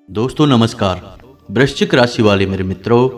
दोस्तों नमस्कार। वृश्चिक राशि वाले मेरे मित्रों,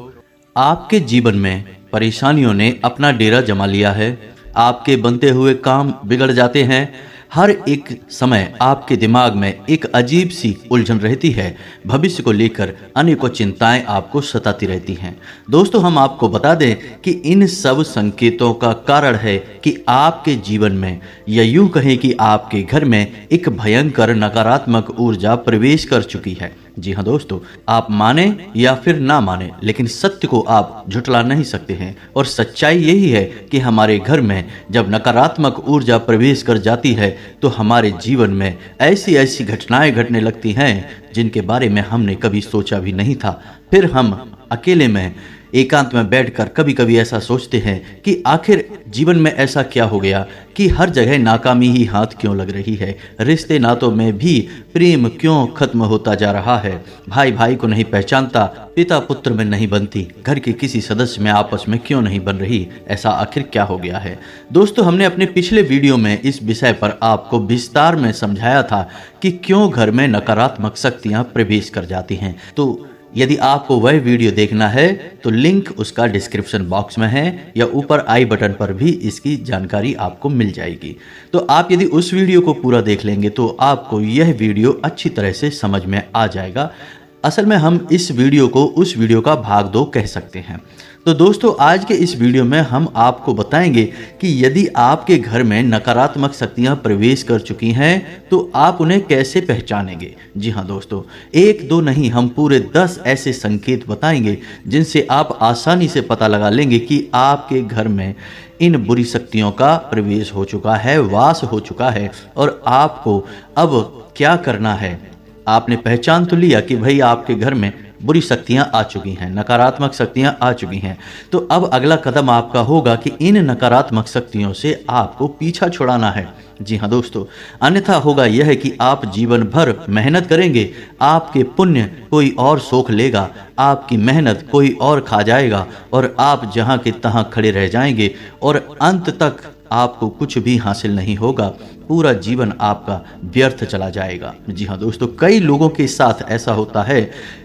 आपके जीवन में परेशानियों ने अपना डेरा जमा लिया है। आपके बनते हुए काम बिगड़ जाते हैं। हर एक समय आपके दिमाग में एक अजीब सी उलझन रहती है। भविष्य को लेकर अनेकों चिंताएं आपको सताती रहती हैं। दोस्तों, हम आपको बता दें कि इन सब संकेतों का कारण है कि आपके जीवन में, या यूं कहें कि आपके घर में एक भयंकर नकारात्मक ऊर्जा प्रवेश कर चुकी है। जी हाँ दोस्तों, आप माने या फिर ना माने, लेकिन सत्य को आप झुठला नहीं सकते हैं। और सच्चाई यही है कि हमारे घर में जब नकारात्मक ऊर्जा प्रवेश कर जाती है तो हमारे जीवन में ऐसी ऐसी घटनाएं घटने लगती हैं जिनके बारे में हमने कभी सोचा भी नहीं था। फिर हम अकेले में एकांत में बैठकर कभी कभी ऐसा सोचते हैं कि आखिर जीवन में ऐसा क्या हो गया कि हर जगह नाकामी ही हाथ क्यों लग रही है। रिश्ते नातों में भी प्रेम क्यों खत्म होता जा रहा है। भाई भाई को नहीं पहचानता, पिता पुत्र में नहीं बनती, घर के किसी सदस्य में आपस में क्यों नहीं बन रही। ऐसा आखिर क्या हो गया है। दोस्तों, हमने अपने पिछले वीडियो में इस विषय पर आपको विस्तार में समझाया था कि क्यों घर में नकारात्मक शक्तियां प्रवेश कर जाती हैं। तो यदि आपको वह वीडियो देखना है तो लिंक उसका डिस्क्रिप्शन बॉक्स में है, या ऊपर आई बटन पर भी इसकी जानकारी आपको मिल जाएगी। तो आप यदि उस वीडियो को पूरा देख लेंगे तो आपको यह वीडियो अच्छी तरह से समझ में आ जाएगा। असल में हम इस वीडियो को उस वीडियो का भाग 2 कह सकते हैं। तो दोस्तों, आज के इस वीडियो में हम आपको बताएंगे कि यदि आपके घर में नकारात्मक शक्तियां प्रवेश कर चुकी हैं तो आप उन्हें कैसे पहचानेंगे। जी हाँ दोस्तों, 1-2 नहीं, हम पूरे 10 ऐसे संकेत बताएंगे जिनसे आप आसानी से पता लगा लेंगे कि आपके घर में इन बुरी शक्तियों का प्रवेश हो चुका है, वास हो चुका है, और आपको अब क्या करना है। आपने पहचान तो लिया कि भाई आपके घर में बुरी शक्तियां आ चुकी हैं, नकारात्मक शक्तियां आ चुकी हैं। तो अब अगला कदम आपका होगा कि इन नकारात्मक शक्तियों से आपको पीछा छुड़ाना है। जी हाँ दोस्तों, अन्यथा होगा यह कि आप जीवन भर मेहनत करेंगे, आपके पुण्य कोई और सोख लेगा, आपकी मेहनत कोई और खा जाएगा, और आप जहाँ के तहाँ खड़े रह जाएंगे और अंत तक आपको कुछ भी हासिल नहीं होगा। पूरा जीवन आपका व्यर्थ चला जाएगा। जी हाँ दोस्तों, कई लोगों के साथ ऐसा होता है।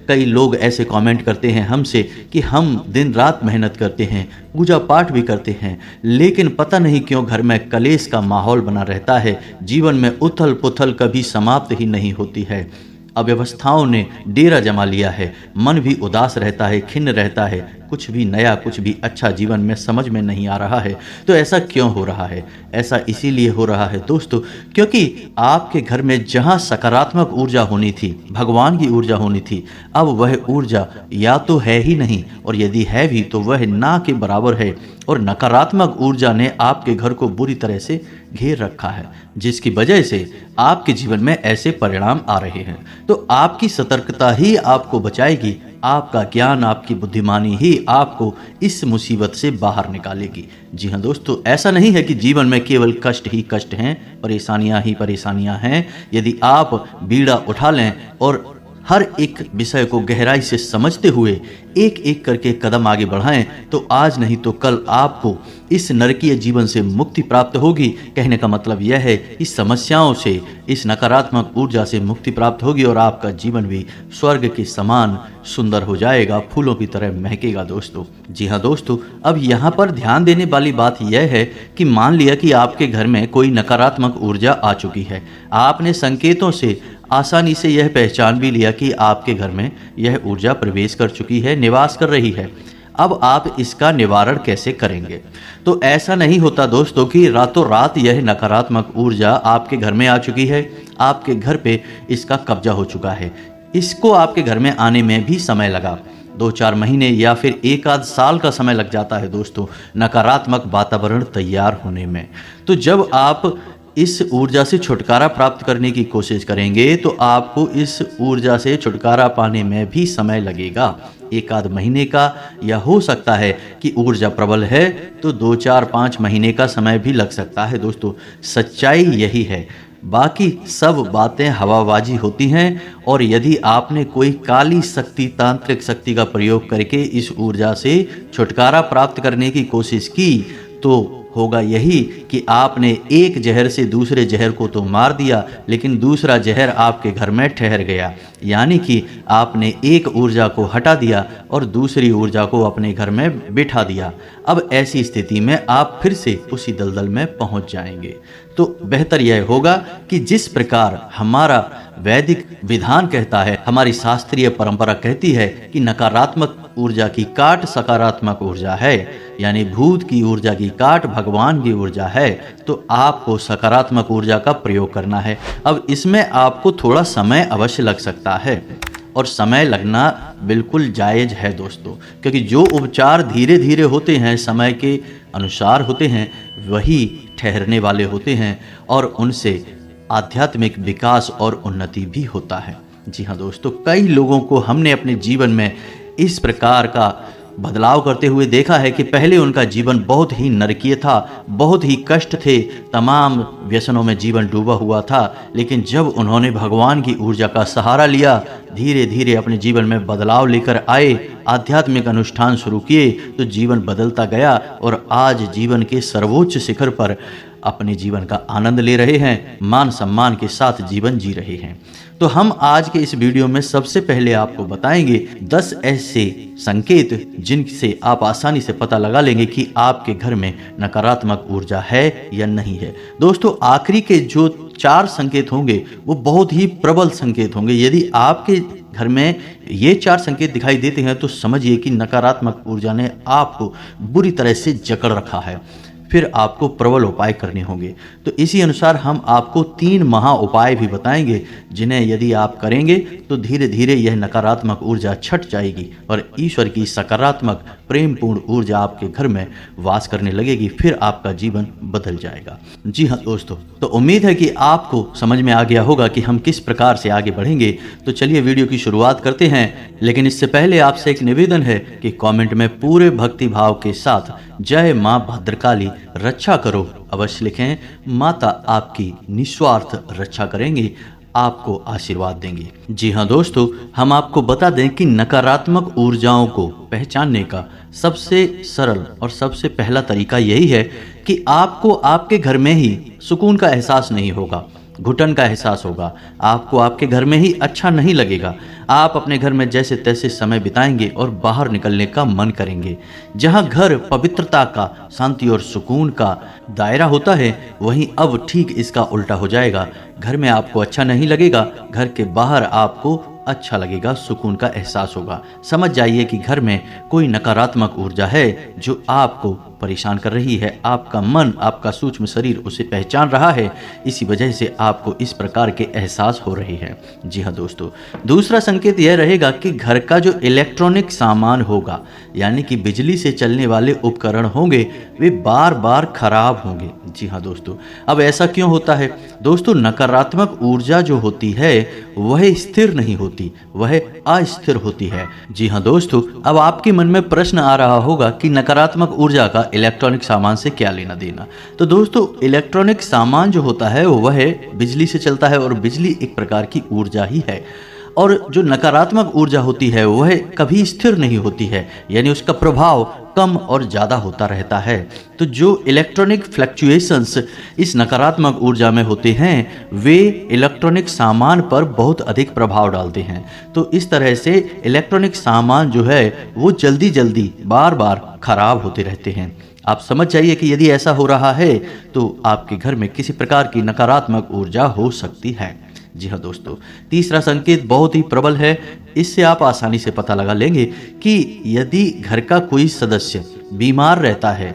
कई लोग ऐसे कमेंट करते हैं हमसे कि हम दिन रात मेहनत करते हैं, पूजा पाठ भी करते हैं, लेकिन पता नहीं क्यों घर में कलेश का माहौल बना रहता है। जीवन में उथल पुथल कभी समाप्त ही नहीं होती है। अव्यवस्थाओं ने डेरा जमा लिया है, मन भी उदास रहता है, खिन्न रहता है, कुछ भी नया, कुछ भी अच्छा जीवन में समझ में नहीं आ रहा है। तो ऐसा क्यों हो रहा है? ऐसा इसीलिए हो रहा है दोस्तों, क्योंकि आपके घर में जहाँ सकारात्मक ऊर्जा होनी थी, भगवान की ऊर्जा होनी थी, अब वह ऊर्जा या तो है ही नहीं, और यदि है भी तो वह ना के बराबर है। और नकारात्मक ऊर्जा ने आपके घर को बुरी तरह से घेर रखा है, जिसकी वजह से आपके जीवन में ऐसे परिणाम आ रहे हैं। तो आपकी सतर्कता ही आपको बचाएगी, आपका ज्ञान, आपकी बुद्धिमानी ही आपको इस मुसीबत से बाहर निकालेगी। जी हाँ दोस्तों, ऐसा नहीं है कि जीवन में केवल कष्ट ही कष्ट हैं, परेशानियां ही परेशानियां हैं। यदि आप बीड़ा उठा लें और हर एक विषय को गहराई से समझते हुए एक एक करके कदम आगे बढ़ाएं तो आज नहीं तो कल आपको इस नरकीय जीवन से मुक्ति प्राप्त होगी। कहने का मतलब यह है कि समस्याओं से, इस नकारात्मक ऊर्जा से मुक्ति प्राप्त होगी और आपका जीवन भी स्वर्ग के समान सुंदर हो जाएगा, फूलों की तरह महकेगा दोस्तों। जी हाँ दोस्तों, अब यहाँ पर ध्यान देने वाली बात यह है कि मान लिया कि आपके घर में कोई नकारात्मक ऊर्जा आ चुकी है। आपने संकेतों से आसानी से यह पहचान भी लिया कि आपके घर में यह ऊर्जा प्रवेश कर चुकी है, निवास कर रही है। अब आप इसका निवारण कैसे करेंगे? तो ऐसा नहीं होता दोस्तों कि रातों रात यह नकारात्मक ऊर्जा आपके घर में आ चुकी है, आपके घर पे इसका कब्जा हो चुका है। इसको आपके घर में आने में भी समय लगा, 2-4 महीने या फिर 1 आध साल का समय लग जाता है दोस्तों, नकारात्मक वातावरण तैयार होने में। तो जब आप इस ऊर्जा से छुटकारा प्राप्त करने की कोशिश करेंगे तो आपको इस ऊर्जा से छुटकारा पाने में भी समय लगेगा, 1 आध महीने का, या हो सकता है कि ऊर्जा प्रबल है तो 2-4-5 महीने का समय भी लग सकता है दोस्तों। सच्चाई यही है, बाकी सब बातें हवाबाजी होती हैं। और यदि आपने कोई काली शक्ति, तांत्रिक शक्ति का प्रयोग करके इस ऊर्जा से छुटकारा प्राप्त करने की कोशिश की तो होगा यही कि आपने एक जहर से दूसरे जहर को तो मार दिया, लेकिन दूसरा जहर आपके घर में ठहर गया। यानी कि आपने एक ऊर्जा को हटा दिया और दूसरी ऊर्जा को अपने घर में बिठा दिया। अब ऐसी स्थिति में आप फिर से उसी दलदल में पहुंच जाएंगे। तो बेहतर यह होगा कि जिस प्रकार हमारा वैदिक विधान कहता है, हमारी शास्त्रीय परंपरा कहती है कि नकारात्मक ऊर्जा की काट सकारात्मक ऊर्जा है, यानी भूत की ऊर्जा की काट भगवान की ऊर्जा है, तो आपको सकारात्मक ऊर्जा का प्रयोग करना है। अब इसमें आपको थोड़ा समय अवश्य लग सकता है और समय लगना बिल्कुल जायज़ है दोस्तों, क्योंकि जो उपचार धीरे धीरे होते हैं, समय के अनुसार होते हैं, वही ठहरने वाले होते हैं और उनसे आध्यात्मिक विकास और उन्नति भी होता है। जी हाँ दोस्तों, कई लोगों को हमने अपने जीवन में इस प्रकार का बदलाव करते हुए देखा है कि पहले उनका जीवन बहुत ही नरकीय था, बहुत ही कष्ट थे, तमाम व्यसनों में जीवन डूबा हुआ था, लेकिन जब उन्होंने भगवान की ऊर्जा का सहारा लिया, धीरे धीरे अपने जीवन में बदलाव लेकर आए, आध्यात्मिक अनुष्ठान शुरू किए, तो जीवन बदलता गया और आज जीवन के सर्वोच्च शिखर पर अपने जीवन का आनंद ले रहे हैं, मान सम्मान के साथ जीवन जी रहे हैं। तो हम आज के इस वीडियो में सबसे पहले आपको बताएंगे 10 ऐसे संकेत जिनसे आप आसानी से पता लगा लेंगे कि आपके घर में नकारात्मक ऊर्जा है या नहीं है। दोस्तों, आखिरी के जो 4 संकेत होंगे वो बहुत ही प्रबल संकेत होंगे। यदि आपके घर में ये 4 संकेत दिखाई देते हैं तो समझिए कि नकारात्मक ऊर्जा ने आपको बुरी तरह से जकड़ रखा है। फिर आपको प्रबल उपाय करने होंगे। तो इसी अनुसार हम आपको 3 महा उपाय भी बताएंगे, जिन्हें यदि आप करेंगे तो धीरे धीरे यह नकारात्मक ऊर्जा छट जाएगी और ईश्वर की सकारात्मक प्रेमपूर्ण ऊर्जा आपके घर में वास करने लगेगी। फिर आपका जीवन बदल जाएगा। जी हाँ दोस्तों, तो उम्मीद है कि आपको समझ में आ गया होगा कि हम किस प्रकार से आगे बढ़ेंगे। तो चलिए वीडियो की शुरुआत करते हैं, लेकिन इससे पहले आपसे एक निवेदन है कि कमेंट में पूरे भक्ति भाव के साथ जय मां भद्रकाली रक्षा करो अवश्य लिखें। माता आपकी निस्वार्थ रक्षा करेंगी, आपको आशीर्वाद देंगे। जी हाँ दोस्तों, हम आपको बता दें कि नकारात्मक ऊर्जाओं को पहचानने का सबसे सरल और सबसे पहला तरीका यही है कि आपको आपके घर में ही सुकून का एहसास नहीं होगा, घुटन का एहसास होगा, आपको आपके घर में ही अच्छा नहीं लगेगा। आप अपने घर में जैसे तैसे समय बिताएंगे और बाहर निकलने का मन करेंगे। जहां घर पवित्रता का, शांति और सुकून का दायरा होता है, वहीं अब ठीक इसका उल्टा हो जाएगा। घर में आपको अच्छा नहीं लगेगा, घर के बाहर आपको अच्छा लगेगा, सुकून का एहसास होगा। समझ जाइए कि घर में कोई नकारात्मक ऊर्जा है जो आपको परेशान कर रही है। आपका मन, आपका सूक्ष्म शरीर उसे पहचान रहा है, इसी वजह से आपको इस प्रकार के एहसास हो रहे हैं। जी हाँ दोस्तों, दूसरा संकेत यह रहेगा कि घर का जो इलेक्ट्रॉनिक सामान होगा, यानी कि बिजली से चलने वाले उपकरण होंगे, वे बार बार खराब होंगे। जी हाँ दोस्तों, अब ऐसा क्यों होता है? दोस्तों, नकारात्मक ऊर्जा जो होती है वह स्थिर नहीं होती, वह अस्थिर होती है। जी हाँ दोस्तों, अब आपके मन में प्रश्न आ रहा होगा कि नकारात्मक ऊर्जा का इलेक्ट्रॉनिक सामान से क्या लेना देना। तो दोस्तों, इलेक्ट्रॉनिक सामान जो होता है वह बिजली से चलता है और बिजली एक प्रकार की ऊर्जा ही है। और जो नकारात्मक ऊर्जा होती है वह कभी स्थिर नहीं होती है, यानी उसका प्रभाव कम और ज़्यादा होता रहता है। तो जो इलेक्ट्रॉनिक फ्लक्चुएशंस इस नकारात्मक ऊर्जा में होते हैं, वे इलेक्ट्रॉनिक सामान पर बहुत अधिक प्रभाव डालते हैं। तो इस तरह से इलेक्ट्रॉनिक सामान जो है वो जल्दी जल्दी बार बार खराब होते रहते हैं। आप समझ जाइए कि यदि ऐसा हो रहा है तो आपके घर में किसी प्रकार की नकारात्मक ऊर्जा हो सकती है। जी हाँ दोस्तों, तीसरा संकेत बहुत ही प्रबल है। इससे आप आसानी से पता लगा लेंगे कि यदि घर का कोई सदस्य बीमार रहता है,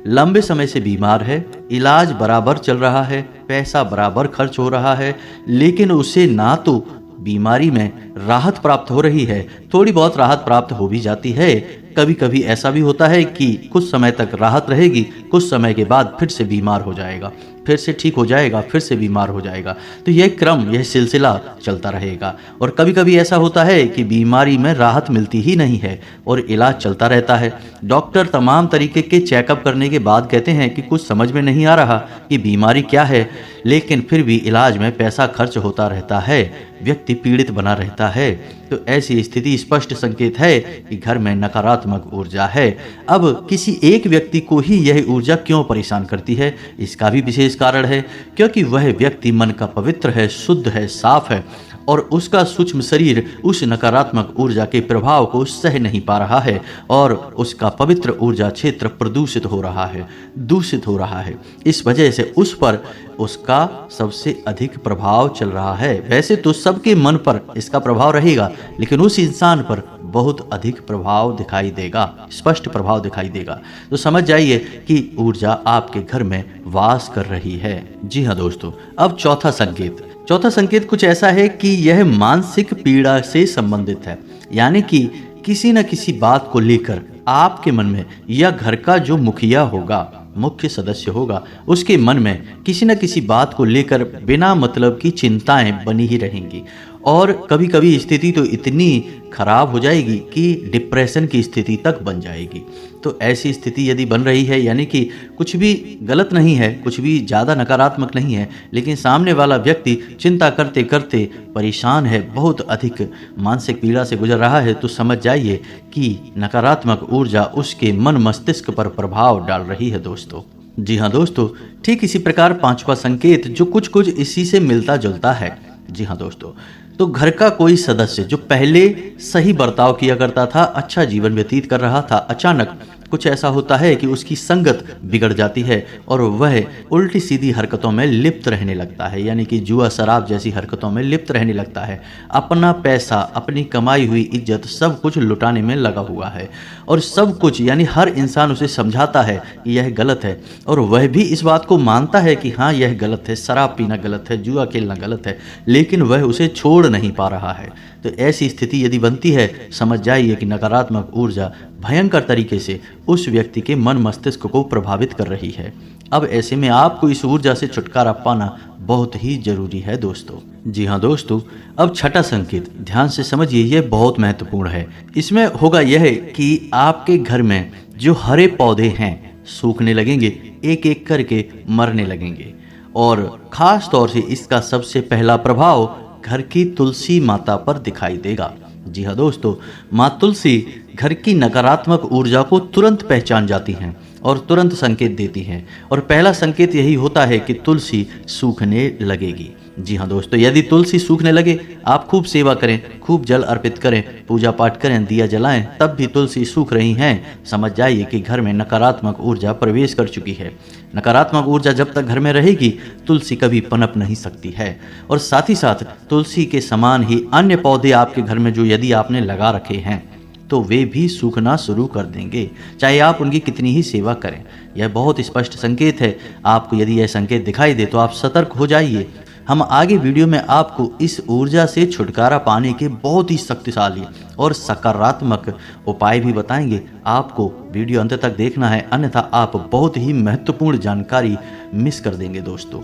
लंबे समय से बीमार है, इलाज बराबर चल रहा है, पैसा बराबर खर्च हो रहा है, लेकिन उसे ना तो बीमारी में राहत प्राप्त हो रही है, थोड़ी बहुत राहत प्राप्त हो भी जाती है, कभी कभी ऐसा भी होता है कि कुछ समय तक राहत रहेगी, कुछ समय के बाद फिर से बीमार हो जाएगा। फिर से ठीक हो जाएगा, फिर से बीमार हो जाएगा। तो यह क्रम, यह सिलसिला चलता रहेगा। और कभी कभी ऐसा होता है कि बीमारी में राहत मिलती ही नहीं है और इलाज चलता रहता है। डॉक्टर तमाम तरीके के चेकअप करने के बाद कहते हैं कि कुछ समझ में नहीं आ रहा कि बीमारी क्या है, लेकिन फिर भी इलाज में पैसा खर्च होता रहता है, व्यक्ति पीड़ित बना रहता है। तो ऐसी स्थिति स्पष्ट संकेत है कि घर में नकारात्मक ऊर्जा है। अब किसी एक व्यक्ति को ही यह ऊर्जा क्यों परेशान करती है, इसका भी विशेष कारण है, क्योंकि वह व्यक्ति मन का पवित्र है, शुद्ध है, साफ है और उसका सूक्ष्म शरीर उस नकारात्मक ऊर्जा के प्रभाव को सह नहीं पा रहा है और उसका पवित्र ऊर्जा क्षेत्र प्रदूषित हो रहा है, दूषित हो रहा है। इस वजह से उस पर उसका सबसे अधिक प्रभाव चल रहा है। वैसे तो सबके मन पर इसका प्रभाव रहेगा, लेकिन उस इंसान पर बहुत अधिक प्रभाव दिखाई देगा, स्पष्ट प्रभाव दिखाई देगा। तो समझ जाइए कि ऊर्जा आपके घर में वास कर रही है। जी हाँ दोस्तों, अब चौथा संकेत कुछ ऐसा है कि यह मानसिक पीड़ा से संबंधित है। यानी कि किसी न किसी बात को लेकर आपके मन में या घर का जो मुखिया होगा, मुख्य सदस्य होगा, उसके मन में किसी न किसी बात को लेकर बिना मतलब की चिंताएं बनी ही रहेंगी और कभी कभी स्थिति तो इतनी खराब हो जाएगी कि डिप्रेशन की स्थिति तक बन जाएगी। तो ऐसी स्थिति यदि बन रही है, यानी कि कुछ भी गलत नहीं है, कुछ भी ज़्यादा नकारात्मक नहीं है, लेकिन सामने वाला व्यक्ति चिंता करते करते परेशान है, बहुत अधिक मानसिक पीड़ा से गुजर रहा है, तो समझ जाइए कि नकारात्मक ऊर्जा उसके मन मस्तिष्क पर प्रभाव डाल रही है दोस्तों। जी हाँ दोस्तों, ठीक इसी प्रकार पांचवा संकेत जो कुछ इसी से मिलता जुलता है। जी हाँ दोस्तों, तो घर का कोई सदस्य जो पहले सही बर्ताव किया करता था, अच्छा जीवन व्यतीत कर रहा था, अचानक कुछ ऐसा होता है कि उसकी संगत बिगड़ जाती है और वह उल्टी सीधी हरकतों में लिप्त रहने लगता है, यानी कि जुआ शराब जैसी हरकतों में लिप्त रहने लगता है। अपना पैसा, अपनी कमाई हुई इज्जत सब कुछ लुटाने में लगा हुआ है और सब कुछ, यानी हर इंसान उसे समझाता है कि यह गलत है और वह भी इस बात को मानता है कि हाँ यह गलत है, शराब पीना गलत है, जुआ खेलना गलत है, लेकिन वह उसे छोड़ नहीं पा रहा है। तो ऐसी स्थिति यदि बनती है, समझ जाइए कि नकारात्मक ऊर्जा भयंकर तरीके से उस व्यक्ति के मन मस्तिष्क को प्रभावित कर रही है। अब ऐसे में आपको इस ऊर्जा से छुटकारा पाना बहुत ही जरूरी है दोस्तों। जी हाँ दोस्तों, अब छठा संकेत ध्यान से समझिए, यह बहुत महत्वपूर्ण है। इसमें होगा यह कि आपके घर में जो हरे पौधे हैं सूखने लगेंगे, एक एक करके मरने लगेंगे और खास तौर से इसका सबसे पहला प्रभाव घर की तुलसी माता पर दिखाई देगा। जी हाँ दोस्तों, माँ तुलसी घर की नकारात्मक ऊर्जा को तुरंत पहचान जाती हैं और तुरंत संकेत देती हैं और पहला संकेत यही होता है कि तुलसी सूखने लगेगी। जी हाँ दोस्तों, यदि तुलसी सूखने लगे, आप खूब सेवा करें, खूब जल अर्पित करें, पूजा पाठ करें, दिया जलाएं, तब भी तुलसी सूख रही हैं, समझ जाइए कि घर में नकारात्मक ऊर्जा प्रवेश कर चुकी है। नकारात्मक ऊर्जा जब तक घर में रहेगी, तुलसी कभी पनप नहीं सकती है। और साथ ही साथ तुलसी के समान ही अन्य पौधे आपके घर में जो यदि आपने लगा रखे हैं, तो वे भी सूखना शुरू कर देंगे, चाहे आप उनकी कितनी ही सेवा करें। यह बहुत स्पष्ट संकेत है। आपको यदि यह संकेत दिखाई दे तो आप सतर्क हो जाइए। हम आगे वीडियो में आपको इस ऊर्जा से छुटकारा पाने के बहुत ही शक्तिशाली और सकारात्मक उपाय भी बताएंगे। आपको वीडियो अंत तक देखना है, अन्यथा आप बहुत ही महत्वपूर्ण जानकारी मिस कर देंगे दोस्तों।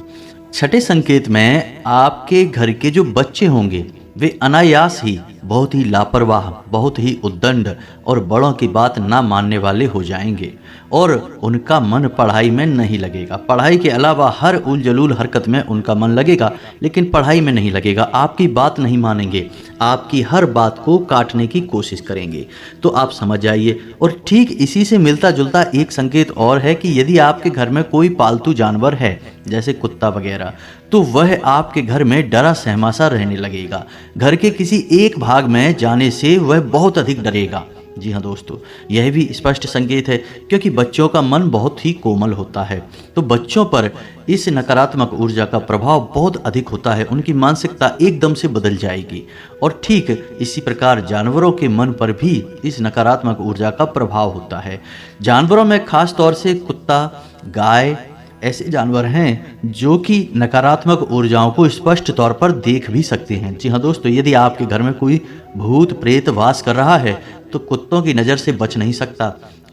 छठे संकेत में आपके घर के जो बच्चे होंगे वे अनायास ही बहुत ही लापरवाह, बहुत ही उद्दंड और बड़ों की बात ना मानने वाले हो जाएंगे और उनका मन पढ़ाई में नहीं लगेगा। पढ़ाई के अलावा हर उलझुल हरकत में उनका मन लगेगा, लेकिन पढ़ाई में नहीं लगेगा। आपकी बात नहीं मानेंगे, आपकी हर बात को काटने की कोशिश करेंगे। तो आप समझ जाइए। और ठीक इसी से मिलता जुलता एक संकेत और है कि यदि आपके घर में कोई पालतू जानवर है, जैसे कुत्ता वगैरह, तो वह आपके घर में डरा सहमा सा रहने लगेगा। घर के किसी एक भाग में जाने से वह बहुत अधिक डरेगा। जी हाँ दोस्तों, यह भी स्पष्ट संकेत है, क्योंकि बच्चों का मन बहुत ही कोमल होता है, तो बच्चों पर इस नकारात्मक ऊर्जा का प्रभाव बहुत अधिक होता है। उनकी मानसिकता एकदम से बदल जाएगी। और ठीक इसी प्रकार जानवरों के मन पर भी इस नकारात्मक ऊर्जा का प्रभाव होता है। जानवरों में खास तौर से कुत्ता, गाय ऐसे जानवर हैं जो कि नकारात्मक ऊर्जाओं को स्पष्ट तौर पर देख भी सकते हैं। जी हाँ दोस्तों, यदि आपके घर में कोई भूत प्रेत वास कर रहा है तो कुत्तों की नज़र से बच नहीं सकता।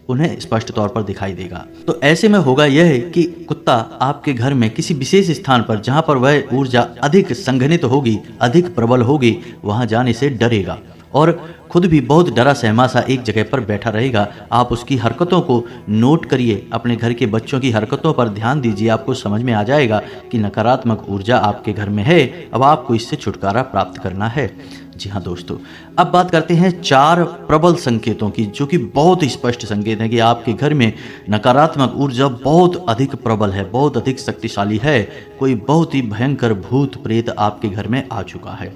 उन्हें स्पष्ट तौर पर दिखाई देगा। तो ऐसे में होगा यह कि कुत्ता आपके घर में किसी विशेष स्थान पर जहां पर वह ऊर्जा अधिक संघनित होगी, अधिक प्रबल होगी, वहां जाने से डरेगा और खुद भी बहुत डरा सहमा सा एक जगह पर बैठा रहेगा। आप उसकी हरकतों को नोट करिए, अपने घर के बच्चों की हरकतों पर ध्यान दीजिए, आपको समझ में आ जाएगा कि नकारात्मक ऊर्जा आपके घर में है। अब आपको इससे छुटकारा प्राप्त करना है। जी हाँ दोस्तों, अब बात करते हैं 4 प्रबल संकेतों की, जो कि बहुत ही स्पष्ट संकेत हैं कि आपके घर में नकारात्मक ऊर्जा बहुत अधिक प्रबल है, बहुत अधिक शक्तिशाली है। कोई बहुत ही भयंकर भूत प्रेत आपके घर में आ चुका है।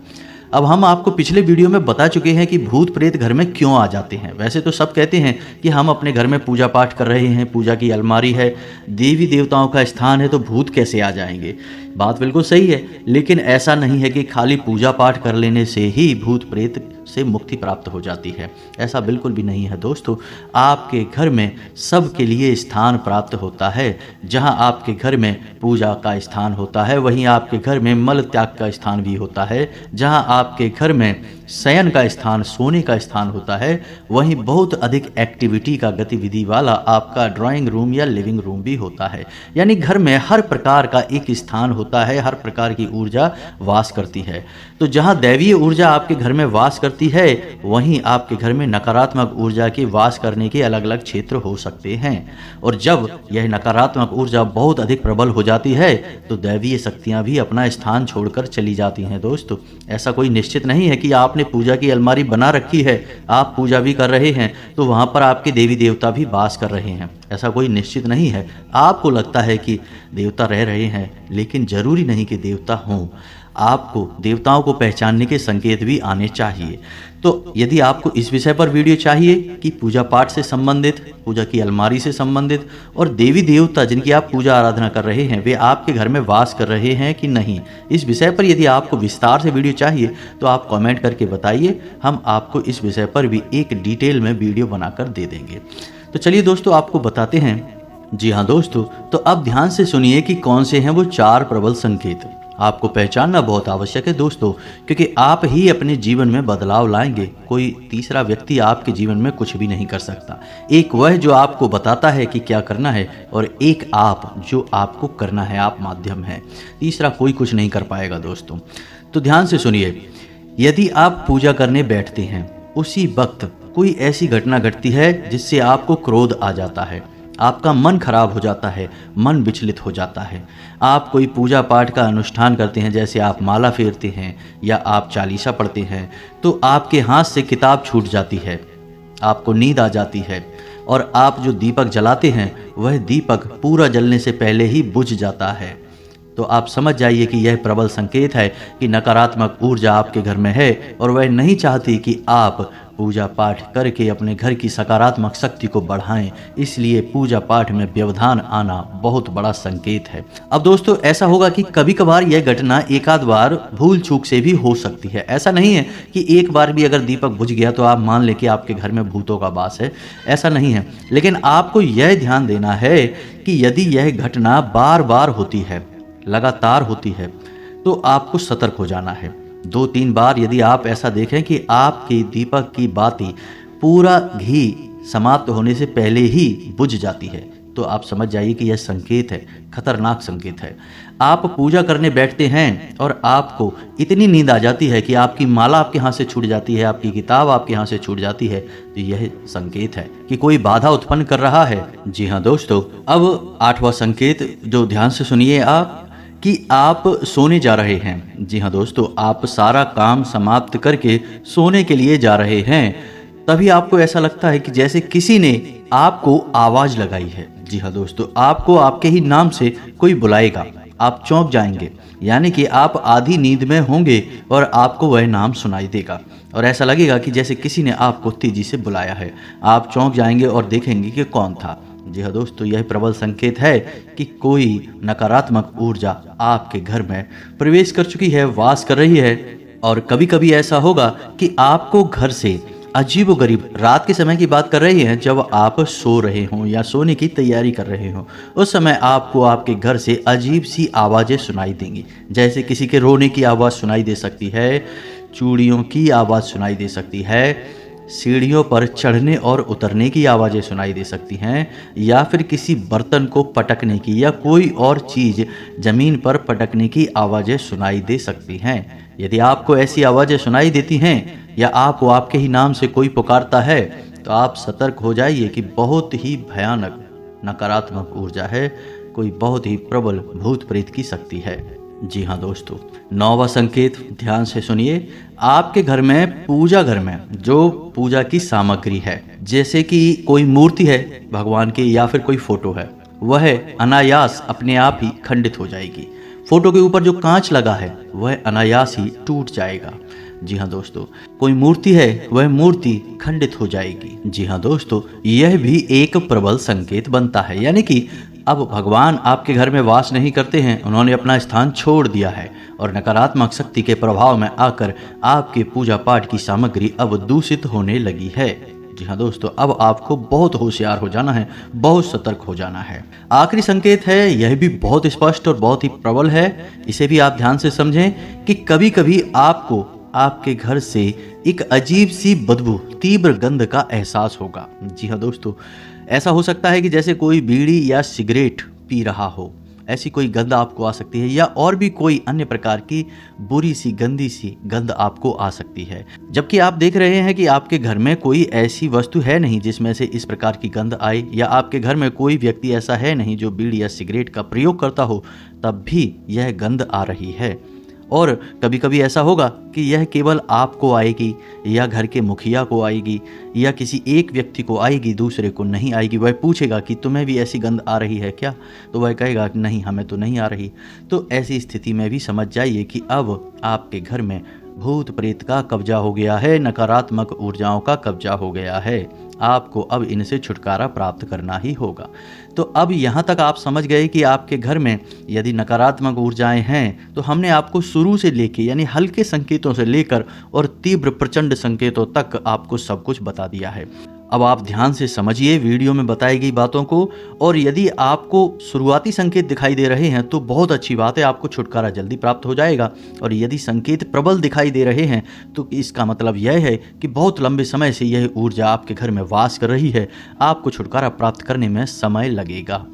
अब हम आपको पिछले वीडियो में बता चुके हैं कि भूत प्रेत घर में क्यों आ जाते हैं। वैसे तो सब कहते हैं कि हम अपने घर में पूजा पाठ कर रहे हैं, पूजा की अलमारी है, देवी देवताओं का स्थान है, तो भूत कैसे आ जाएंगे। बात बिल्कुल सही है, लेकिन ऐसा नहीं है कि खाली पूजा पाठ कर लेने से ही भूत प्रेत से मुक्ति प्राप्त हो जाती है। ऐसा बिल्कुल भी नहीं है दोस्तों। आपके घर में सबके लिए स्थान प्राप्त होता है। जहां आपके घर में पूजा का स्थान होता है, वहीं आपके घर में मल त्याग का स्थान भी होता है। जहां आपके घर में शयन का स्थान, सोने का स्थान होता है, वहीं बहुत अधिक एक्टिविटी का गतिविधि वाला आपका ड्राइंग रूम या लिविंग रूम भी होता है। यानी घर में हर प्रकार का एक स्थान होता है, हर प्रकार की ऊर्जा वास करती है। तो जहां दैवीय ऊर्जा आपके घर में वास करती है, वहीं आपके घर में नकारात्मक ऊर्जा के वास करने के अलग अलग क्षेत्र हो सकते हैं। और जब यह नकारात्मक ऊर्जा बहुत अधिक प्रबल हो जाती है, तो दैवीय शक्तियां भी अपना स्थान छोड़कर चली जाती हैं। दोस्तों, ऐसा कोई निश्चित नहीं है कि आपने पूजा की अलमारी बना रखी है, आप पूजा भी कर रहे हैं, तो वहां पर आपके देवी देवता भी वास कर रहे हैं। ऐसा कोई निश्चित नहीं है। आपको लगता है कि देवता रह रहे हैं, लेकिन जरूरी नहीं कि देवता हों। आपको देवताओं को पहचानने के संकेत भी आने चाहिए। तो यदि आपको इस विषय पर वीडियो चाहिए कि पूजा पाठ से संबंधित, पूजा की अलमारी से संबंधित और देवी देवता जिनकी आप पूजा आराधना कर रहे हैं, वे आपके घर में वास कर रहे हैं कि नहीं, इस विषय पर यदि आपको विस्तार से वीडियो चाहिए तो आप कमेंट करके बताइए। हम आपको इस विषय पर भी एक डिटेल में वीडियो बनाकर दे देंगे। तो चलिए दोस्तों, आपको बताते हैं। जी हाँ दोस्तों, तो अब ध्यान से सुनिए कि कौन से हैं वो 4 प्रबल संकेत। आपको पहचानना बहुत आवश्यक है दोस्तों, क्योंकि आप ही अपने जीवन में बदलाव लाएंगे। कोई तीसरा व्यक्ति आपके जीवन में कुछ भी नहीं कर सकता। एक वह जो आपको बताता है कि क्या करना है, और एक आप जो आपको करना है, आप माध्यम हैं। तीसरा कोई कुछ नहीं कर पाएगा दोस्तों। तो ध्यान से सुनिए, यदि आप पूजा करने बैठते हैं, उसी वक्त कोई ऐसी घटना घटती है जिससे आपको क्रोध आ जाता है, आपका मन खराब हो जाता है, मन विचलित हो जाता है। आप कोई पूजा पाठ का अनुष्ठान करते हैं, जैसे आप माला फेरते हैं या आप चालीसा पढ़ते हैं, तो आपके हाथ से किताब छूट जाती है, आपको नींद आ जाती है, और आप जो दीपक जलाते हैं वह दीपक पूरा जलने से पहले ही बुझ जाता है। तो आप समझ जाइए कि यह प्रबल संकेत है कि नकारात्मक ऊर्जा आपके घर में है, और वह नहीं चाहती कि आप पूजा पाठ करके अपने घर की सकारात्मक शक्ति को बढ़ाएं। इसलिए पूजा पाठ में व्यवधान आना बहुत बड़ा संकेत है। अब दोस्तों, ऐसा होगा कि कभी कभार यह घटना एक आध बार भूल चूक से भी हो सकती है। ऐसा नहीं है कि एक बार भी अगर दीपक बुझ गया तो आप मान लें कि आपके घर में भूतों का वास है, ऐसा नहीं है। लेकिन आपको यह ध्यान देना है कि यदि यह घटना बार बार होती है, लगातार होती है, तो आपको सतर्क हो जाना है। 2-3 बार यदि आप ऐसा देखें कि आपकी दीपक की बाती पूरा घी समाप्त होने से पहले ही बुझ जाती है, तो आप समझ जाइए कि यह संकेत है, खतरनाक संकेत है। आप पूजा करने बैठते हैं और आपको इतनी नींद आ जाती है कि आपकी माला आपके हाथ से छूट जाती है, आपकी किताब आपके हाथ से छूट जाती है, तो यह संकेत है कि कोई बाधा उत्पन्न कर रहा है। जी हाँ दोस्तों, अब 8वां संकेत जो ध्यान से सुनिए आप, कि आप सोने जा रहे हैं। जी हाँ दोस्तों, आप सारा काम समाप्त करके सोने के लिए जा रहे हैं, तभी आपको ऐसा लगता है कि जैसे किसी ने आपको आवाज लगाई है। जी हाँ दोस्तों, आपको आपके ही नाम से कोई बुलाएगा, आप चौंक जाएंगे, यानी कि आप आधी नींद में होंगे और आपको वह नाम सुनाई देगा, और ऐसा लगेगा कि जैसे किसी ने आपको तेजी से बुलाया है। आप चौंक जाएंगे और देखेंगे कि कौन था। जी हाँ दोस्तों, यह प्रबल संकेत है कि कोई नकारात्मक ऊर्जा आपके घर में प्रवेश कर चुकी है, वास कर रही है। और कभी कभी ऐसा होगा कि आपको घर से अजीबोगरीब, रात के समय की बात कर रही हैं, जब आप सो रहे हों या सोने की तैयारी कर रहे हों, उस समय आपको आपके घर से अजीब सी आवाज़ें सुनाई देंगी। जैसे किसी के रोने की आवाज़ सुनाई दे सकती है, चूड़ियों की आवाज़ सुनाई दे सकती है, सीढ़ियों पर चढ़ने और उतरने की आवाज़ें सुनाई दे सकती हैं, या फिर किसी बर्तन को पटकने की या कोई और चीज़ ज़मीन पर पटकने की आवाज़ें सुनाई दे सकती हैं। यदि आपको ऐसी आवाज़ें सुनाई देती हैं या आपको आपके ही नाम से कोई पुकारता है, तो आप सतर्क हो जाइए कि बहुत ही भयानक नकारात्मक ऊर्जा है, कोई बहुत ही प्रबल भूत प्रेत की शक्ति है। जी हाँ दोस्तों, 9वां संकेत ध्यान से सुनिए। आपके घर में, पूजा घर में जो पूजा की सामग्री है, जैसे कि कोई मूर्ति है भगवान की या फिर कोई फोटो है, वह अनायास अपने आप ही खंडित हो जाएगी। फोटो के ऊपर जो कांच लगा है वह अनायास ही टूट जाएगा। जी हाँ दोस्तों, कोई मूर्ति है वह मूर्ति खंडित हो जाएगी। जी हाँ दोस्तों, यह भी एक प्रबल संकेत बनता है, यानी कि अब भगवान आपके घर में वास नहीं करते हैं, उन्होंने अपना स्थान छोड़ दिया है और नकारात्मक शक्ति के प्रभाव में आकर आपके पूजा पाठ की सामग्री अब दूषित होने लगी है। जी हाँ दोस्तों, अब आपको बहुत होशियार हो जाना है, बहुत सतर्क हो जाना है। आखिरी संकेत है, यह भी बहुत स्पष्ट और बहुत ही प्रबल है, इसे भी आप ध्यान से समझें कि कभी कभी आपको आपके घर से एक अजीब सी बदबू, तीव्र गंध का एहसास होगा। जी हाँ दोस्तों, ऐसा हो सकता है कि जैसे कोई बीड़ी या सिगरेट पी रहा हो, ऐसी कोई गंध आपको आ सकती है, या और भी कोई अन्य प्रकार की बुरी सी गंदी सी गंध आपको आ सकती है, जबकि आप देख रहे हैं कि आपके घर में कोई ऐसी वस्तु है नहीं जिसमें से इस प्रकार की गंध आए, या आपके घर में कोई व्यक्ति ऐसा है नहीं जो बीड़ी या सिगरेट का प्रयोग करता हो, तब भी यह गंध आ रही है। और कभी कभी ऐसा होगा कि यह केवल आपको आएगी, या घर के मुखिया को आएगी, या किसी एक व्यक्ति को आएगी, दूसरे को नहीं आएगी। वह पूछेगा कि तुम्हें भी ऐसी गंध आ रही है क्या, तो वह कहेगा कि नहीं, हमें तो नहीं आ रही। तो ऐसी स्थिति में भी समझ जाइए कि अब आपके घर में भूत प्रेत का कब्जा हो गया है, नकारात्मक ऊर्जाओं का कब्जा हो गया है। आपको अब इनसे छुटकारा प्राप्त करना ही होगा। तो अब यहाँ तक आप समझ गए कि आपके घर में यदि नकारात्मक ऊर्जाएं हैं, तो हमने आपको शुरू से लेके, यानी हल्के संकेतों से लेकर और तीव्र प्रचंड संकेतों तक आपको सब कुछ बता दिया है। अब आप ध्यान से समझिए वीडियो में बताई गई बातों को, और यदि आपको शुरुआती संकेत दिखाई दे रहे हैं तो बहुत अच्छी बात है, आपको छुटकारा जल्दी प्राप्त हो जाएगा। और यदि संकेत प्रबल दिखाई दे रहे हैं तो इसका मतलब यह है कि बहुत लंबे समय से यह ऊर्जा आपके घर में वास कर रही है, आपको छुटकारा प्राप्त करने में समय लगेगा।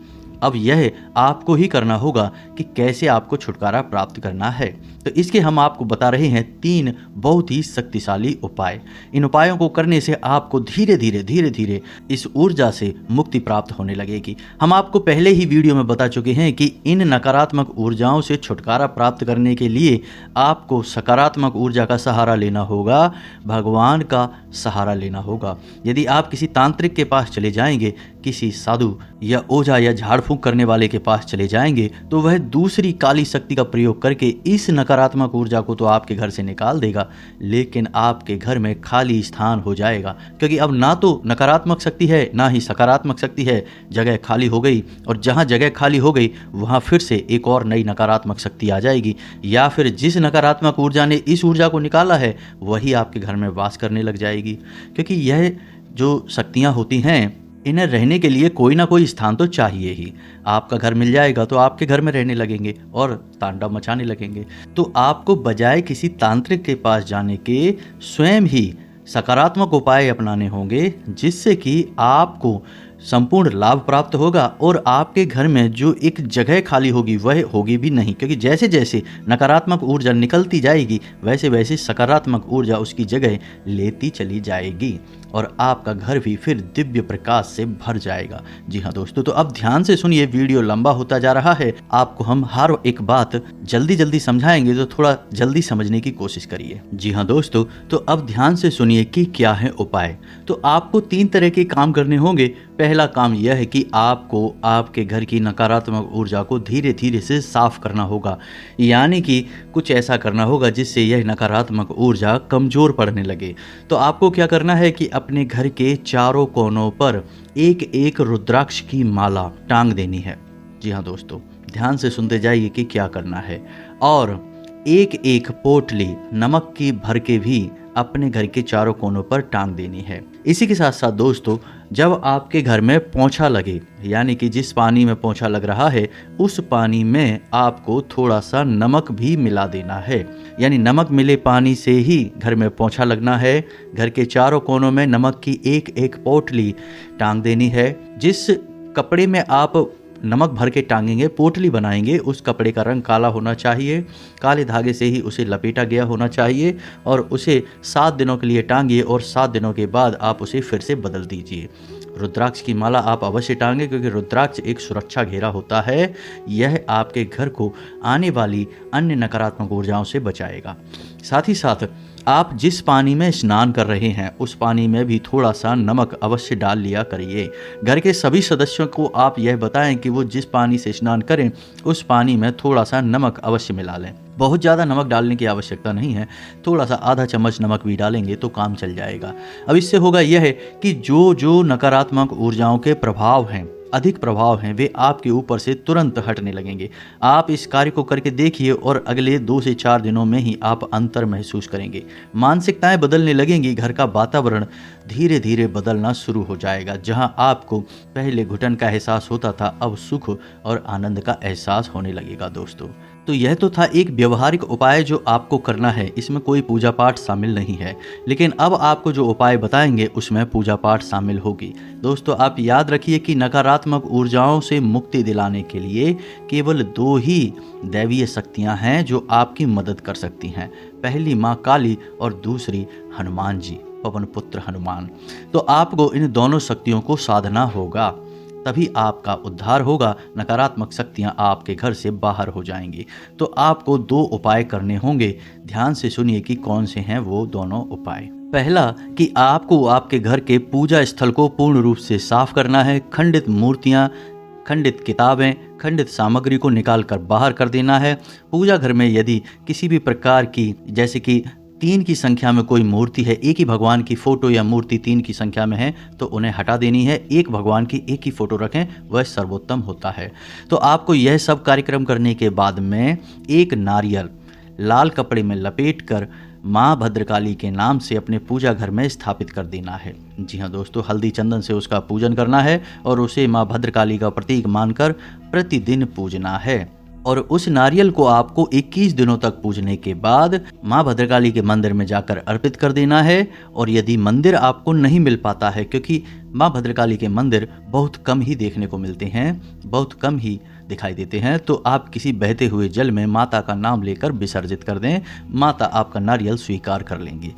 अब यह आपको ही करना होगा कि कैसे आपको छुटकारा प्राप्त करना है। तो इसके हम आपको बता रहे हैं 3 बहुत ही शक्तिशाली उपाय। इन उपायों को करने से आपको धीरे धीरे इस ऊर्जा से मुक्ति प्राप्त होने लगेगी। हम आपको पहले ही वीडियो में बता चुके हैं कि इन नकारात्मक ऊर्जाओं से छुटकारा प्राप्त करने के लिए आपको सकारात्मक ऊर्जा का सहारा लेना होगा, भगवान का सहारा लेना होगा। यदि आप किसी तांत्रिक के पास चले जाएंगे, किसी साधु या ओझा या झाड़ फूंक करने वाले के पास चले जाएंगे, तो वह दूसरी काली शक्ति का प्रयोग करके इस नकारात्मक ऊर्जा को तो आपके घर से निकाल देगा, लेकिन आपके घर में खाली स्थान हो जाएगा, क्योंकि अब ना तो नकारात्मक शक्ति है ना ही सकारात्मक शक्ति है। जगह खाली हो गई, और जहाँ जगह खाली हो गई वहाँ फिर से एक और नई नकारात्मक शक्ति आ जाएगी, या फिर जिस नकारात्मक ऊर्जा ने इस ऊर्जा को निकाला है वही आपके घर में वास करने लग जाएगी। क्योंकि यह जो शक्तियाँ होती हैं, इन्हें रहने के लिए कोई ना कोई स्थान तो चाहिए ही। आपका घर मिल जाएगा तो आपके घर में रहने लगेंगे और तांडव मचाने लगेंगे। तो आपको बजाय किसी तांत्रिक के पास जाने के स्वयं ही सकारात्मक उपाय अपनाने होंगे, जिससे कि आपको संपूर्ण लाभ प्राप्त होगा, और आपके घर में जो एक जगह खाली होगी वह होगी भी नहीं। क्योंकि जैसे जैसे नकारात्मक ऊर्जा निकलती जाएगी वैसे वैसे सकारात्मक ऊर्जा उसकी जगह लेती चली जाएगी, और आपका घर भी फिर दिव्य प्रकाश से भर जाएगा। जी हाँ दोस्तों, तो अब ध्यान से सुनिए, वीडियो लंबा होता जा रहा है, आपको हम हर एक बात जल्दी जल्दी समझाएंगे, तो थोड़ा जल्दी समझने की कोशिश करिए। जी हाँ दोस्तों, तो अब ध्यान से सुनिए कि क्या है उपाय। तो आपको 3 तरह के काम करने होंगे। पहला काम यह है कि आपको आपके घर की नकारात्मक ऊर्जा को धीरे धीरे से साफ करना होगा, यानी कि कुछ ऐसा करना होगा जिससे यह नकारात्मक ऊर्जा कमजोर पड़ने लगे। तो आपको क्या करना है कि अपने घर के चारों कोनों पर एक एक रुद्राक्ष की माला टांग देनी है। जी हाँ दोस्तों, ध्यान से सुनते जाइए कि क्या करना है। और एक एक पोटली नमक की भर के भी अपने घर के चारों कोनों पर टांग देनी है। इसी के साथ साथ दोस्तों, जब आपके घर में पोंछा लगे, यानी कि जिस पानी में पोंछा लग रहा है उस पानी में आपको थोड़ा सा नमक भी मिला देना है। यानी नमक मिले पानी से ही घर में पोंछा लगना है। घर के चारों कोनों में नमक की एक एक पोटली टांग देनी है। जिस कपड़े में आप नमक भर के टांगेंगे, पोटली बनाएंगे, उस कपड़े का रंग काला होना चाहिए। काले धागे से ही उसे लपेटा गया होना चाहिए और उसे 7 दिनों के लिए टांगिए और 7 दिनों के बाद आप उसे फिर से बदल दीजिए। रुद्राक्ष की माला आप अवश्य टांगें, क्योंकि रुद्राक्ष एक सुरक्षा घेरा होता है। यह आपके घर को आने वाली अन्य नकारात्मक ऊर्जाओं से बचाएगा। साथ ही साथ आप जिस पानी में स्नान कर रहे हैं उस पानी में भी थोड़ा सा नमक अवश्य डाल लिया करिए। घर के सभी सदस्यों को आप यह बताएं कि वो जिस पानी से स्नान करें उस पानी में थोड़ा सा नमक अवश्य मिला लें। बहुत ज़्यादा नमक डालने की आवश्यकता नहीं है, थोड़ा सा आधा चम्मच नमक भी डालेंगे तो काम चल जाएगा। अब इससे होगा यह है कि जो नकारात्मक ऊर्जाओं के प्रभाव हैं, अधिक प्रभाव हैं, वे आपके ऊपर से तुरंत हटने लगेंगे। आप इस कार्य को करके देखिए और अगले 2 से 4 दिनों में ही आप अंतर महसूस करेंगे। मानसिकताएं बदलने लगेंगी, घर का वातावरण धीरे धीरे बदलना शुरू हो जाएगा। जहां आपको पहले घुटन का एहसास होता था, अब सुख और आनंद का एहसास होने लगेगा दोस्तों। तो यह तो था एक व्यवहारिक उपाय जो आपको करना है, इसमें कोई पूजा पाठ शामिल नहीं है। लेकिन अब आपको जो उपाय बताएंगे उसमें पूजा पाठ शामिल होगी। दोस्तों, आप याद रखिए कि नकारात्मक ऊर्जाओं से मुक्ति दिलाने के लिए केवल 2 ही दैवीय शक्तियां हैं जो आपकी मदद कर सकती हैं। पहली माँ काली और दूसरी हनुमान जी, पवन पुत्र हनुमान। तो आपको इन दोनों शक्तियों को साधना होगा, तभी आपका उद्धार होगा। नकारात्मक शक्तियां आपके घर से बाहर हो जाएंगी। तो आपको 2 उपाय करने होंगे। ध्यान से सुनिए कि कौन से हैं वो दोनों उपाय। पहला कि आपको आपके घर के पूजा स्थल को पूर्ण रूप से साफ करना है। खंडित मूर्तियां, खंडित किताबें, खंडित सामग्री को निकाल कर बाहर कर देना है। पूजा घर में यदि किसी भी प्रकार की, जैसे कि 3 की संख्या में कोई मूर्ति है, एक ही भगवान की फोटो या मूर्ति 3 की संख्या में है तो उन्हें हटा देनी है। एक भगवान की एक ही फोटो रखें, वह सर्वोत्तम होता है। तो आपको यह सब कार्यक्रम करने के बाद में एक नारियल लाल कपड़े में लपेटकर माँ भद्रकाली के नाम से अपने पूजा घर में स्थापित कर देना है। जी हाँ दोस्तों, हल्दी चंदन से उसका पूजन करना है और उसे माँ भद्रकाली का प्रतीक मानकर प्रतिदिन पूजना है। और उस नारियल को आपको 21 दिनों तक पूजने के बाद माँ भद्रकाली के मंदिर में जाकर अर्पित कर देना है। और यदि मंदिर आपको नहीं मिल पाता है, क्योंकि माँ भद्रकाली के मंदिर बहुत कम ही देखने को मिलते हैं, बहुत कम ही दिखाई देते हैं, तो आप किसी बहते हुए जल में माता का नाम लेकर विसर्जित कर दें। माता आपका नारियल स्वीकार कर लेंगी।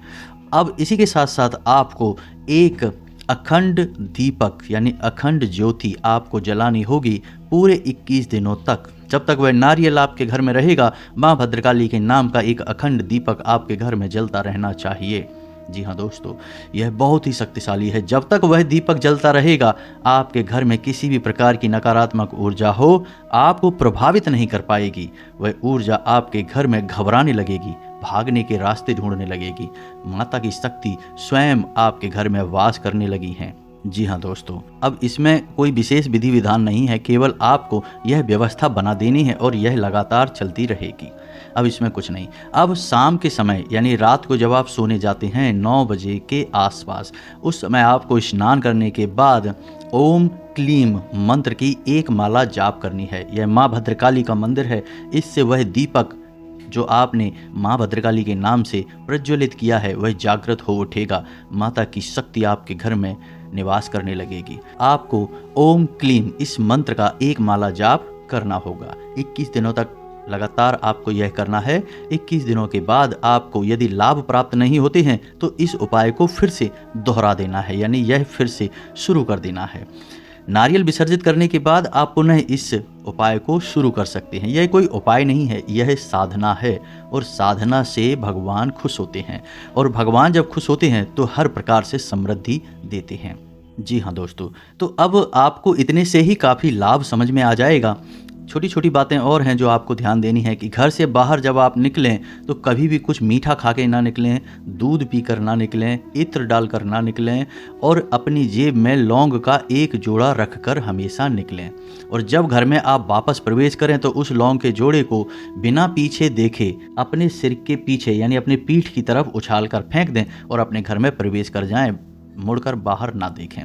अब इसी के साथ साथ आपको एक अखंड दीपक यानी अखंड ज्योति आपको जलानी होगी पूरे 21 दिनों तक। जब तक वह नारियल आपके घर में रहेगा, माँ भद्रकाली के नाम का एक अखंड दीपक आपके घर में जलता रहना चाहिए। जी हाँ दोस्तों, यह बहुत ही शक्तिशाली है। जब तक वह दीपक जलता रहेगा, आपके घर में किसी भी प्रकार की नकारात्मक ऊर्जा हो आपको प्रभावित नहीं कर पाएगी। वह ऊर्जा आपके घर में घबराने लगेगी, भागने के रास्ते ढूंढने लगेगी। माता की शक्ति स्वयं आपके घर में वास करने लगी हैं। जी हाँ दोस्तों, अब इसमें कोई विशेष विधि विधान नहीं है, केवल आपको यह व्यवस्था बना देनी है और यह लगातार चलती रहेगी। अब इसमें कुछ नहीं। अब शाम के समय यानी रात को जब आप सोने जाते हैं 9 बजे के आसपास, उस समय आपको स्नान करने के बाद ओम क्लीम मंत्र की एक माला जाप करनी है। यह माँ भद्रकाली का मंदिर है, इससे वह दीपक जो आपने माँ भद्रकाली के नाम से प्रज्वलित किया है वह जागृत हो उठेगा। माता की शक्ति आपके घर में निवास करने लगेगी। आपको ओम क्लीम इस मंत्र का एक माला जाप करना होगा। 21 दिनों तक लगातार आपको यह करना है। 21 दिनों के बाद आपको यदि लाभ प्राप्त नहीं होते हैं तो इस उपाय को फिर से दोहरा देना है, यानी यह फिर से शुरू कर देना है। नारियल विसर्जित करने के बाद आप पुनः इस उपाय को शुरू कर सकते हैं। यह कोई उपाय नहीं है, यह साधना है और साधना से भगवान खुश होते हैं और भगवान जब खुश होते हैं तो हर प्रकार से समृद्धि देते हैं। जी हाँ दोस्तों, तो अब आपको इतने से ही काफ़ी लाभ समझ में आ जाएगा। छोटी छोटी बातें और हैं जो आपको ध्यान देनी है कि घर से बाहर जब आप निकलें तो कभी भी कुछ मीठा खा के ना निकलें, दूध पीकर ना निकलें, इत्र डालकर ना निकलें और अपनी जेब में लौंग का एक जोड़ा रखकर हमेशा निकलें। और जब घर में आप वापस प्रवेश करें तो उस लौंग के जोड़े को बिना पीछे देखे अपने सिर के पीछे यानी अपनी पीठ की तरफ उछाल कर फेंक दें और अपने घर में प्रवेश कर जाएं, मुड़कर बाहर ना देखें।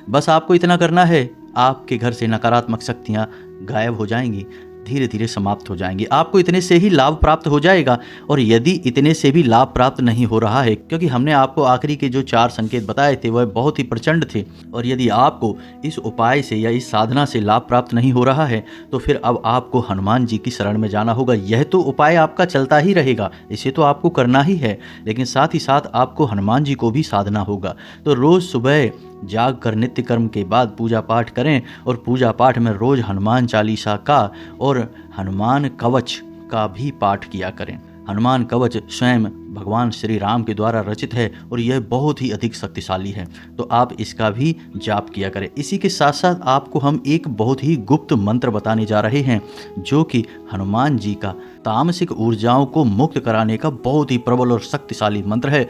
बस आपको इतना करना है, आपके घर से नकारात्मक शक्तियाँ गायब हो जाएंगी, धीरे धीरे समाप्त हो जाएंगी। आपको इतने से ही लाभ प्राप्त हो जाएगा। और यदि इतने से भी लाभ प्राप्त नहीं हो रहा है, क्योंकि हमने आपको आखिरी के जो 4 संकेत बताए थे वह बहुत ही प्रचंड थे, और यदि आपको इस उपाय से या इस साधना से लाभ प्राप्त नहीं हो रहा है तो फिर अब आपको हनुमान जी की शरण में जाना होगा। यह तो उपाय आपका चलता ही रहेगा, इसे तो आपको करना ही है, लेकिन साथ ही साथ आपको हनुमान जी को भी साधना होगा। तो रोज़ सुबह जाग कर नित्य कर्म के बाद पूजा पाठ करें, और पूजा पाठ में रोज़ हनुमान चालीसा का और हनुमान कवच का भी पाठ किया करें। हनुमान कवच स्वयं भगवान श्री राम के द्वारा रचित है और यह बहुत ही अधिक शक्तिशाली है, तो आप इसका भी जाप किया करें। इसी के साथ साथ आपको हम एक बहुत ही गुप्त मंत्र बताने जा रहे हैं, जो कि हनुमान जी का तामसिक ऊर्जाओं को मुक्त कराने का बहुत ही प्रबल और शक्तिशाली मंत्र है।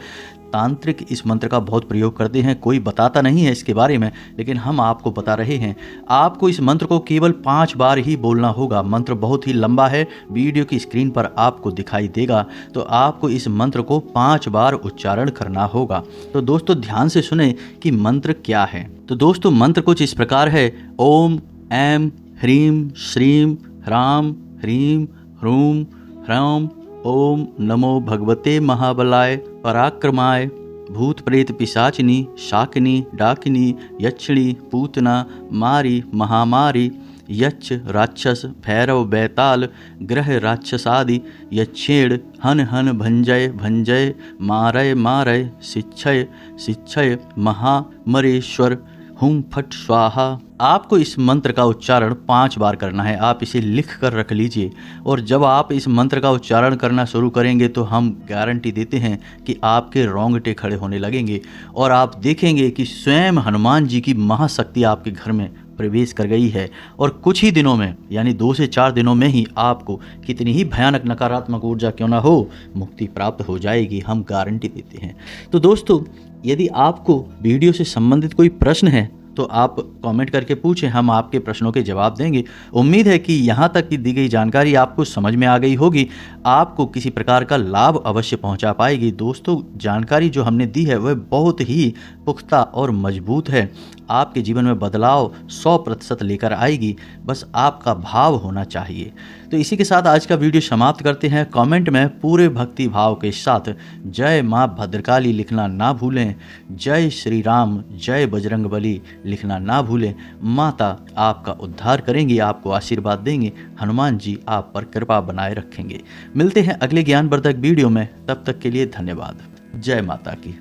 तांत्रिक इस मंत्र का बहुत प्रयोग करते हैं, कोई बताता नहीं है इसके बारे में, लेकिन हम आपको बता रहे हैं। आपको इस मंत्र को केवल 5 बार ही बोलना होगा। मंत्र बहुत ही लंबा है, वीडियो की स्क्रीन पर आपको दिखाई देगा, तो आपको इस मंत्र को 5 बार उच्चारण करना होगा। तो दोस्तों ध्यान से सुने कि मंत्र क्या है। तो दोस्तों मंत्र कुछ इस प्रकार है: ओम ऐं ह्रीं श्रीं ह्रां ह्रीं ह्रूं ह्रौं ओम नमो भगवते महाबलाय पराक्रमाय भूत प्रेत पिशाचिनी शाकिनी डाकिनी यक्षिणी पूतना मारी महामारी यक्ष राक्षस भैरव बैताल ग्रह राक्षसादि यक्षेण हन हन भंजय भंजय मारय मारय शिक्षय शिक्षय महामरेश्वर हुम फट स्वाहा। आपको इस मंत्र का उच्चारण 5 बार करना है। आप इसे लिख कर रख लीजिए, और जब आप इस मंत्र का उच्चारण करना शुरू करेंगे तो हम गारंटी देते हैं कि आपके रोंगटे खड़े होने लगेंगे और आप देखेंगे कि स्वयं हनुमान जी की महाशक्ति आपके घर में प्रवेश कर गई है। और कुछ ही दिनों में यानी 2 से 4 दिनों में ही आपको कितनी ही भयानक नकारात्मक ऊर्जा क्यों ना हो, मुक्ति प्राप्त हो जाएगी, हम गारंटी देते हैं। तो दोस्तों यदि आपको वीडियो से संबंधित कोई प्रश्न है तो आप कमेंट करके पूछें, हम आपके प्रश्नों के जवाब देंगे। उम्मीद है कि यहाँ तक की दी गई जानकारी आपको समझ में आ गई होगी, आपको किसी प्रकार का लाभ अवश्य पहुँचा पाएगी। दोस्तों जानकारी जो हमने दी है वह बहुत ही पुख्ता और मजबूत है, आपके जीवन में बदलाव 100% लेकर आएगी, बस आपका भाव होना चाहिए। तो इसी के साथ आज का वीडियो समाप्त करते हैं। कमेंट में पूरे भक्ति भाव के साथ जय माँ भद्रकाली लिखना ना भूलें, जय श्री राम जय बजरंगबली लिखना ना भूलें। माता आपका उद्धार करेंगी, आपको आशीर्वाद देंगे, हनुमान जी आप पर कृपा बनाए रखेंगे। मिलते हैं अगले ज्ञानवर्धक वीडियो में, तब तक के लिए धन्यवाद। जय माता की।